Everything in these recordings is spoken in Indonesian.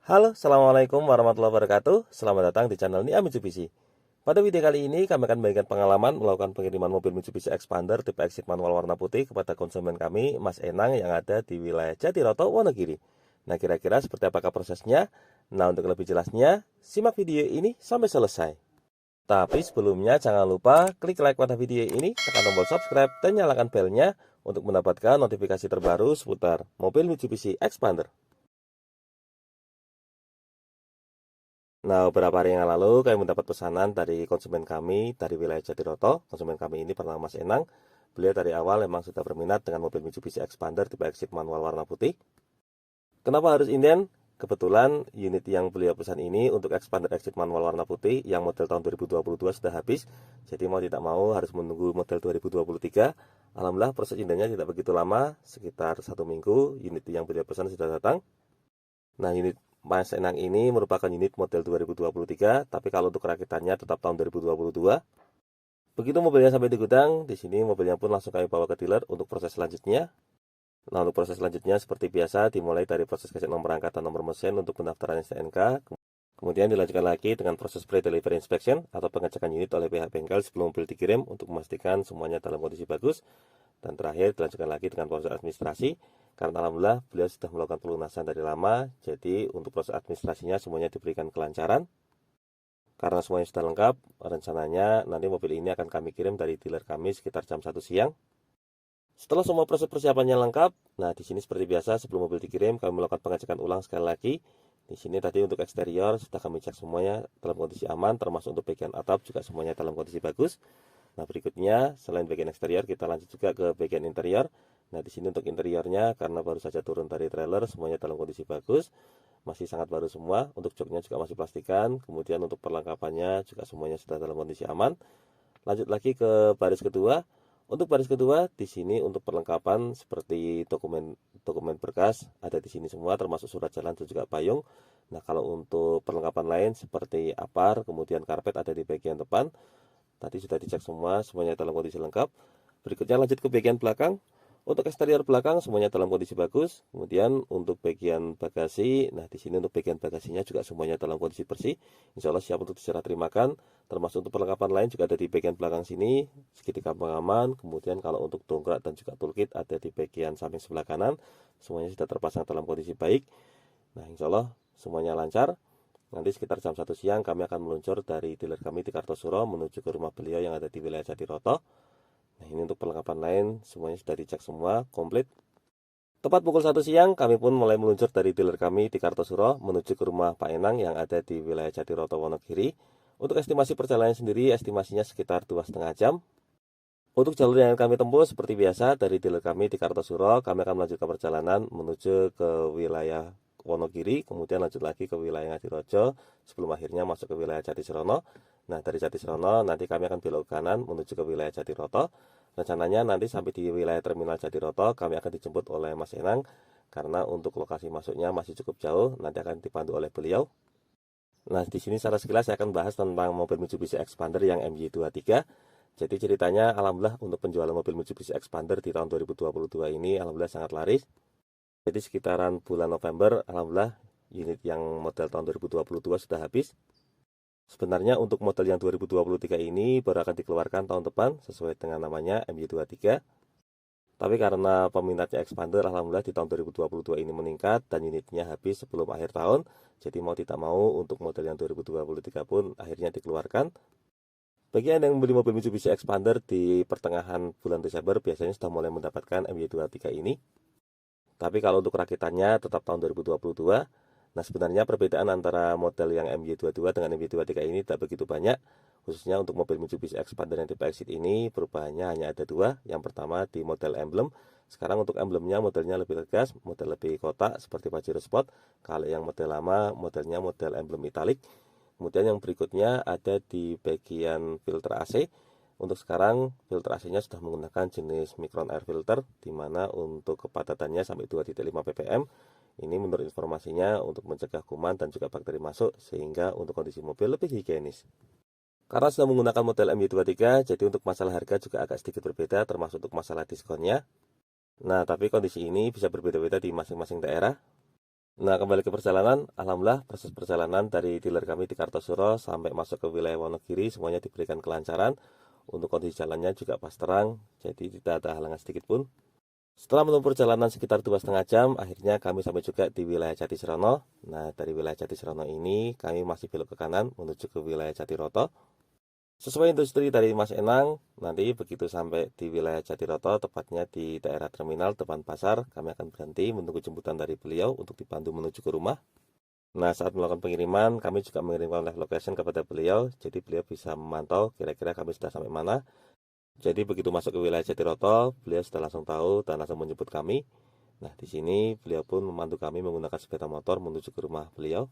Halo, Assalamualaikum warahmatullahi wabarakatuh. Selamat datang di channel Nia Mitsubishi. Pada video kali ini kami akan membagikan pengalaman melakukan pengiriman mobil Mitsubishi Expander tipe exit manual warna putih kepada konsumen kami, Mas Enang, yang ada di wilayah Jatiroto, Wonogiri. Nah, kira-kira seperti apakah prosesnya? Nah, untuk lebih jelasnya, simak video ini sampai selesai. Tapi sebelumnya jangan lupa klik like pada video ini, tekan tombol subscribe dan nyalakan belnya untuk mendapatkan notifikasi terbaru seputar mobil Mitsubishi Expander. Nah, beberapa hari yang lalu kami mendapat pesanan dari konsumen kami dari wilayah Jatiroto. Konsumen kami ini bernama Mas Enang. Beliau dari awal memang sudah berminat dengan mobil Mitsubishi Expander tipe exit manual warna putih. Kenapa harus inden? Kebetulan unit yang beliau pesan ini untuk Expander exit manual warna putih yang model tahun 2022 sudah habis. Jadi mau tidak mau harus menunggu model 2023. Alhamdulillah proses indennya tidak begitu lama, sekitar 1 minggu unit yang beliau pesan sudah datang. Nah, unit Mas Enang ini merupakan unit model 2023, tapi kalau untuk rakitannya tetap tahun 2022. Begitu mobilnya sampai di gudang, di sini mobilnya pun langsung kami bawa ke dealer untuk proses selanjutnya. Nah, untuk proses selanjutnya seperti biasa dimulai dari proses gesek nomor rangka dan nomor mesin untuk pendaftaran STNK. Kemudian dilanjutkan lagi dengan proses pre-delivery inspection atau pengecekan unit oleh pihak bengkel sebelum mobil dikirim untuk memastikan semuanya dalam kondisi bagus. Dan terakhir dilanjutkan lagi dengan proses administrasi, karena alhamdulillah beliau sudah melakukan pelunasan dari lama, jadi untuk proses administrasinya semuanya diberikan kelancaran. Karena semuanya sudah lengkap, rencananya nanti mobil ini akan kami kirim dari dealer kami sekitar jam 1 siang. Setelah semua proses persiapannya lengkap, nah di sini seperti biasa sebelum mobil dikirim kami melakukan pengecekan ulang sekali lagi. Di sini tadi untuk eksterior sudah kami cek semuanya dalam kondisi aman, termasuk untuk bagian atap juga semuanya dalam kondisi bagus. Nah, berikutnya selain bagian eksterior kita lanjut juga ke bagian interior. Nah, di sini untuk interiornya karena baru saja turun dari trailer semuanya dalam kondisi bagus, masih sangat baru semua. Untuk joknya juga masih plastikan, kemudian untuk perlengkapannya juga semuanya sudah dalam kondisi aman. Lanjut lagi ke baris kedua. Untuk baris kedua di sini untuk perlengkapan seperti dokumen berkas ada di sini semua, termasuk surat jalan dan juga payung. Nah, kalau untuk perlengkapan lain seperti apar, kemudian karpet ada di bagian depan. Tadi sudah dicek semua, semuanya dalam kondisi lengkap. Berikutnya lanjut ke bagian belakang. Untuk eksterior belakang semuanya dalam kondisi bagus. Kemudian untuk bagian bagasi, nah di sini untuk bagian bagasinya juga semuanya dalam kondisi bersih. Insya Allah siap untuk diserah terimakan. Termasuk untuk perlengkapan lain juga ada di bagian belakang sini, segitiga pengaman. Kemudian kalau untuk dongkrak dan juga toolkit ada di bagian samping sebelah kanan. Semuanya sudah terpasang dalam kondisi baik. Nah, insya Allah semuanya lancar. Nanti sekitar jam 1 siang kami akan meluncur dari dealer kami di Kartosuro menuju ke rumah beliau yang ada di wilayah Jatiroto. Nah, ini untuk perlengkapan lain semuanya sudah dicek semua komplit. Tepat pukul 1 siang kami pun mulai meluncur dari dealer kami di Kartosuro menuju ke rumah Pak Enang yang ada di wilayah Jatiroto, Wonogiri. Untuk estimasi perjalanan sendiri estimasinya sekitar 2,5 jam. Untuk jalur yang kami tempuh seperti biasa dari dealer kami di Kartosuro, kami akan melanjutkan perjalanan menuju ke wilayah Wonogiri, kemudian lanjut lagi ke wilayah Ngadirojo sebelum akhirnya masuk ke wilayah Jatiserono. Nah, dari Jatiserono nanti kami akan belok kanan menuju ke wilayah Jatiroto. Rencananya nanti sampai di wilayah terminal Jatiroto kami akan dijemput oleh Mas Enang, karena untuk lokasi masuknya masih cukup jauh, nanti akan dipandu oleh beliau. Nah, di sini secara sekilas saya akan bahas tentang mobil Mitsubishi Expander yang MY23. Jadi ceritanya alhamdulillah untuk penjualan mobil Mitsubishi Expander di tahun 2022 ini alhamdulillah sangat laris. Jadi sekitaran bulan November alhamdulillah unit yang model tahun 2022 sudah habis. Sebenarnya untuk model yang 2023 ini baru akan dikeluarkan tahun depan sesuai dengan namanya MY23. Tapi karena peminatnya Expander alhamdulillah di tahun 2022 ini meningkat dan unitnya habis sebelum akhir tahun. Jadi mau tidak mau untuk model yang 2023 pun akhirnya dikeluarkan. Bagi Anda yang membeli mobil Mitsubishi Expander di pertengahan bulan Desember biasanya sudah mulai mendapatkan MY23 ini. Tapi kalau untuk rakitannya tetap tahun 2022. Nah, sebenarnya perbedaan antara model yang MY22 dengan MY23 ini tidak begitu banyak. Khususnya untuk mobil Mitsubishi Expander yang tipe Exit ini perubahannya hanya ada dua. Yang pertama di model emblem. Sekarang untuk emblemnya modelnya lebih tegas, model lebih kotak seperti Pajero Sport. Kalau yang model lama modelnya model emblem italic. Kemudian yang berikutnya ada di bagian filter AC. Untuk sekarang filter AC-nya sudah menggunakan jenis micron air filter, di mana untuk kepadatannya sampai 2,5 ppm. Ini menurut informasinya untuk mencegah kuman dan juga bakteri masuk, sehingga untuk kondisi mobil lebih higienis. Karena sudah menggunakan model MY23, jadi untuk masalah harga juga agak sedikit berbeda, termasuk untuk masalah diskonnya. Nah, tapi kondisi ini bisa berbeda-beda di masing-masing daerah. Nah, kembali ke perjalanan, alhamdulillah proses perjalanan dari dealer kami di Kartosuro sampai masuk ke wilayah Wonogiri semuanya diberikan kelancaran. Untuk kondisi jalannya juga pas terang, jadi tidak ada halangan sedikit pun. Setelah menempuh perjalanan sekitar 2,5 jam, akhirnya kami sampai juga di wilayah Jatiserono. Nah, dari wilayah Jatiserono ini kami masih belok ke kanan menuju ke wilayah Jatiroto. Sesuai instruksi dari Mas Enang, nanti begitu sampai di wilayah Jatiroto, tepatnya di daerah terminal depan pasar, kami akan berhenti menunggu jemputan dari beliau untuk dipandu menuju ke rumah. Nah, saat melakukan pengiriman, kami juga mengirimkan live location kepada beliau, jadi beliau bisa memantau kira-kira kami sudah sampai mana. Jadi begitu masuk ke wilayah Jatiroto, beliau sudah langsung tahu dan langsung menjemput kami. Nah, di sini beliau pun memandu kami menggunakan sepeda motor menuju ke rumah beliau.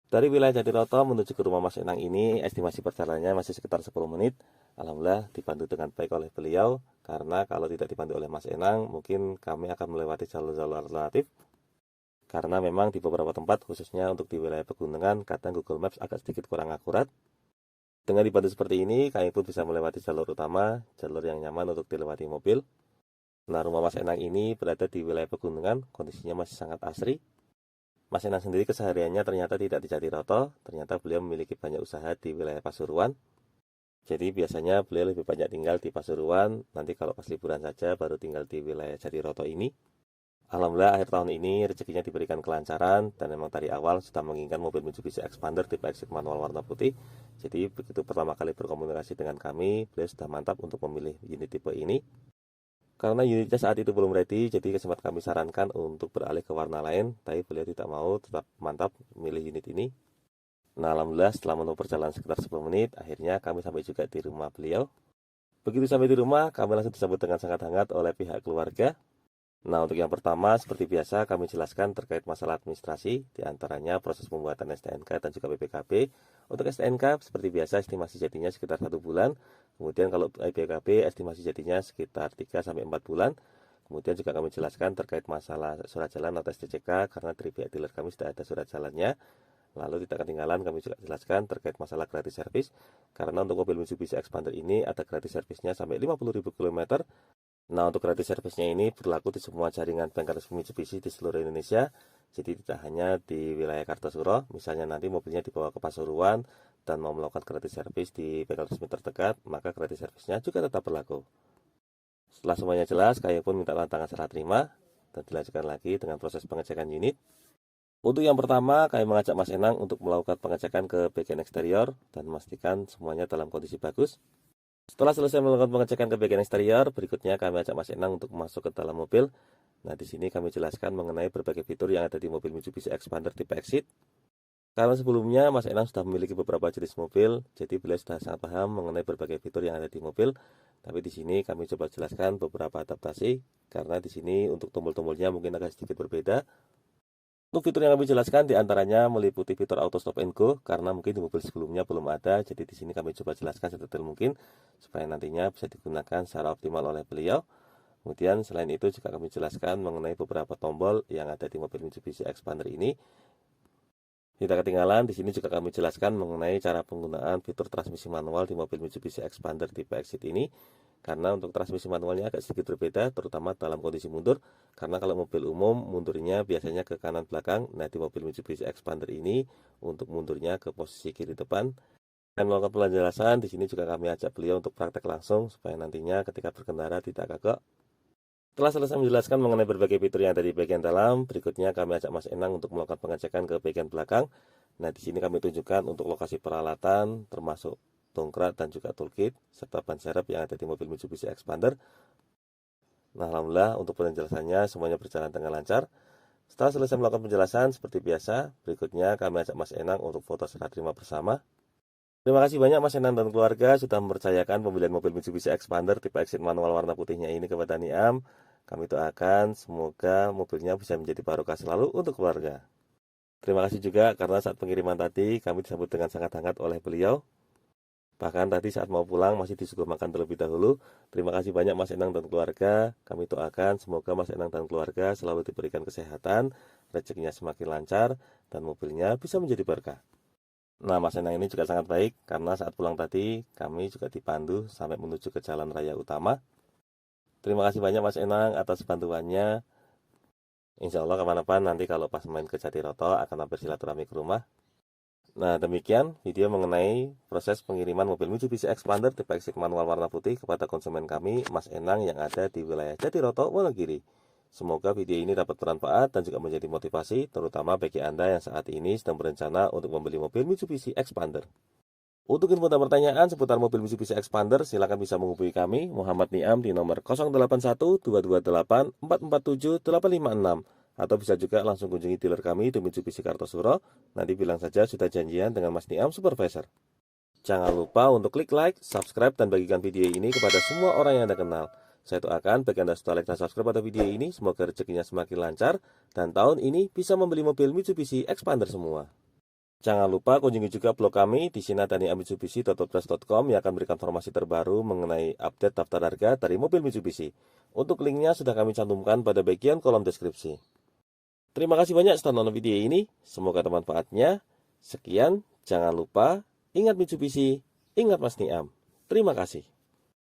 Dari wilayah Jatiroto menuju ke rumah Mas Enang ini, estimasi perjalanannya masih sekitar 10 menit. Alhamdulillah dipandu dengan baik oleh beliau, karena kalau tidak dipandu oleh Mas Enang, mungkin kami akan melewati jalur-jalur alternatif. Karena memang di beberapa tempat, khususnya untuk di wilayah pegunungan, kadang Google Maps agak sedikit kurang akurat. Dengan dibantu seperti ini, kami pun bisa melewati jalur utama, jalur yang nyaman untuk dilewati mobil. Nah, rumah Mas Enang ini berada di wilayah pegunungan, kondisinya masih sangat asri. Mas Enang sendiri kesehariannya ternyata tidak di Jatiroto, ternyata beliau memiliki banyak usaha di wilayah Pasuruan. Jadi biasanya beliau lebih banyak tinggal di Pasuruan, nanti kalau pas liburan saja baru tinggal di wilayah Jatiroto ini. Alhamdulillah akhir tahun ini rezekinya diberikan kelancaran dan memang dari awal sudah menginginkan mobil Mitsubishi Expander tipe Exit manual warna putih. Jadi begitu pertama kali berkomunikasi dengan kami, beliau sudah mantap untuk memilih unit tipe ini. Karena unitnya saat itu belum ready, jadi sempat kami sarankan untuk beralih ke warna lain, tapi beliau tidak mau, tetap mantap memilih unit ini. Nah, alhamdulillah setelah menempuh perjalanan sekitar 10 menit, akhirnya kami sampai juga di rumah beliau. Begitu sampai di rumah, kami langsung disambut dengan sangat hangat oleh pihak keluarga. Nah, untuk yang pertama, seperti biasa, kami jelaskan terkait masalah administrasi, diantaranya proses pembuatan STNK dan juga BPKB. Untuk STNK, seperti biasa, estimasi jadinya sekitar 1 bulan. Kemudian kalau BPKB, estimasi jadinya sekitar 3-4 bulan. Kemudian juga kami jelaskan terkait masalah surat jalan atau STCK, karena dari pihak dealer kami sudah ada surat jalannya. Lalu tidak ketinggalan kami juga jelaskan terkait masalah gratis servis, karena untuk mobil Mitsubishi Expander ini ada gratis servisnya sampai 50.000 km. Nah, untuk gratis servisnya ini berlaku di semua jaringan bengkel resmi Mitsubishi di seluruh Indonesia. Jadi tidak hanya di wilayah Kartosuro, misalnya nanti mobilnya dibawa ke Pasuruan dan mau melakukan gratis servis di bengkel resmi terdekat, maka gratis servisnya juga tetap berlaku. Setelah semuanya jelas, kami pun minta tanda tangan serah terima dan dilanjutkan lagi dengan proses pengecekan unit. Untuk yang pertama, kami mengajak Mas Enang untuk melakukan pengecekan ke bagian eksterior dan memastikan semuanya dalam kondisi bagus. Setelah selesai melakukan pengecekan ke bagian eksterior, berikutnya kami ajak Mas Enang untuk masuk ke dalam mobil. Nah, di sini kami jelaskan mengenai berbagai fitur yang ada di mobil Mitsubishi Expander tipe Exit. Karena sebelumnya Mas Enang sudah memiliki beberapa jenis mobil, jadi beliau sudah sangat paham mengenai berbagai fitur yang ada di mobil. Tapi di sini kami coba jelaskan beberapa adaptasi, karena di sini untuk tombol-tombolnya mungkin agak sedikit berbeda. Untuk fitur yang kami jelaskan diantaranya meliputi fitur auto stop and go, karena mungkin di mobil sebelumnya belum ada, jadi di sini kami coba jelaskan sedetail mungkin supaya nantinya bisa digunakan secara optimal oleh beliau. Kemudian selain itu juga kami jelaskan mengenai beberapa tombol yang ada di mobil Mitsubishi Expander ini. Tidak ketinggalan, di sini juga kami jelaskan mengenai cara penggunaan fitur transmisi manual di mobil Mitsubishi Expander tipe Exit ini. Karena untuk transmisi manualnya agak sedikit berbeda, terutama dalam kondisi mundur. Karena kalau mobil umum, mundurnya biasanya ke kanan belakang. Nah, di mobil Mitsubishi Expander ini, untuk mundurnya ke posisi kiri depan. Dan melakukan penjelasan, di sini juga kami ajak beliau untuk praktek langsung, supaya nantinya ketika berkendara tidak kagok. Setelah selesai menjelaskan mengenai berbagai fitur yang ada di bagian dalam, berikutnya kami ajak Mas Enang untuk melakukan pengecekan ke bagian belakang. Nah, di sini kami tunjukkan untuk lokasi peralatan, termasuk dongkrak dan juga toolkit, serta ban serep yang ada di mobil Mitsubishi Expander. Nah, alhamdulillah untuk penjelasannya semuanya berjalan dengan lancar. Setelah selesai melakukan penjelasan, seperti biasa, berikutnya kami ajak Mas Enang untuk foto serah terima bersama. Terima kasih banyak Mas Enang dan keluarga sudah mempercayakan pembelian mobil Mitsubishi Expander tipe Exit manual warna putihnya ini kepada Niam. Kami doakan semoga mobilnya bisa menjadi barokah selalu untuk keluarga. Terima kasih juga karena saat pengiriman tadi kami disambut dengan sangat hangat oleh beliau. Bahkan tadi saat mau pulang masih disuguh makan terlebih dahulu. Terima kasih banyak Mas Enang dan keluarga. Kami doakan semoga Mas Enang dan keluarga selalu diberikan kesehatan, rezekinya semakin lancar, dan mobilnya bisa menjadi berkah. Nah, Mas Enang ini juga sangat baik karena saat pulang tadi kami juga dipandu sampai menuju ke jalan raya utama. Terima kasih banyak Mas Enang atas bantuannya. Insya Allah kapan-kapan nanti kalau pas main ke Jatiroto akan mampir silaturahmi ke rumah. Nah, demikian video mengenai proses pengiriman mobil Mitsubishi Expander tipe Exit manual warna putih kepada konsumen kami, Mas Enang yang ada di wilayah Jatiroto, Wonogiri. Semoga video ini dapat bermanfaat dan juga menjadi motivasi, terutama bagi Anda yang saat ini sedang berencana untuk membeli mobil Mitsubishi Expander. Untuk info dan pertanyaan seputar mobil Mitsubishi Expander, silakan bisa menghubungi kami, Muhammad Niam, di nomor 081228447856, atau bisa juga langsung kunjungi dealer kami di Mitsubishi Kartosuro. Nanti bilang saja sudah janjian dengan Mas Niam Supervisor. Jangan lupa untuk klik like, subscribe, dan bagikan video ini kepada semua orang yang Anda kenal. Saya doakan bagi Anda setelah like dan subscribe pada video ini, semoga rezekinya semakin lancar, dan tahun ini bisa membeli mobil Mitsubishi Expander semua. Jangan lupa kunjungi juga blog kami di sinataniamitsubishi.wordpress.com yang akan memberikan informasi terbaru mengenai update daftar harga dari mobil Mitsubishi. Untuk linknya sudah kami cantumkan pada bagian kolom deskripsi. Terima kasih banyak sudah nonton video ini, semoga bermanfaatnya. Sekian, jangan lupa, ingat Mitsubishi, ingat Mas Niam. Terima kasih.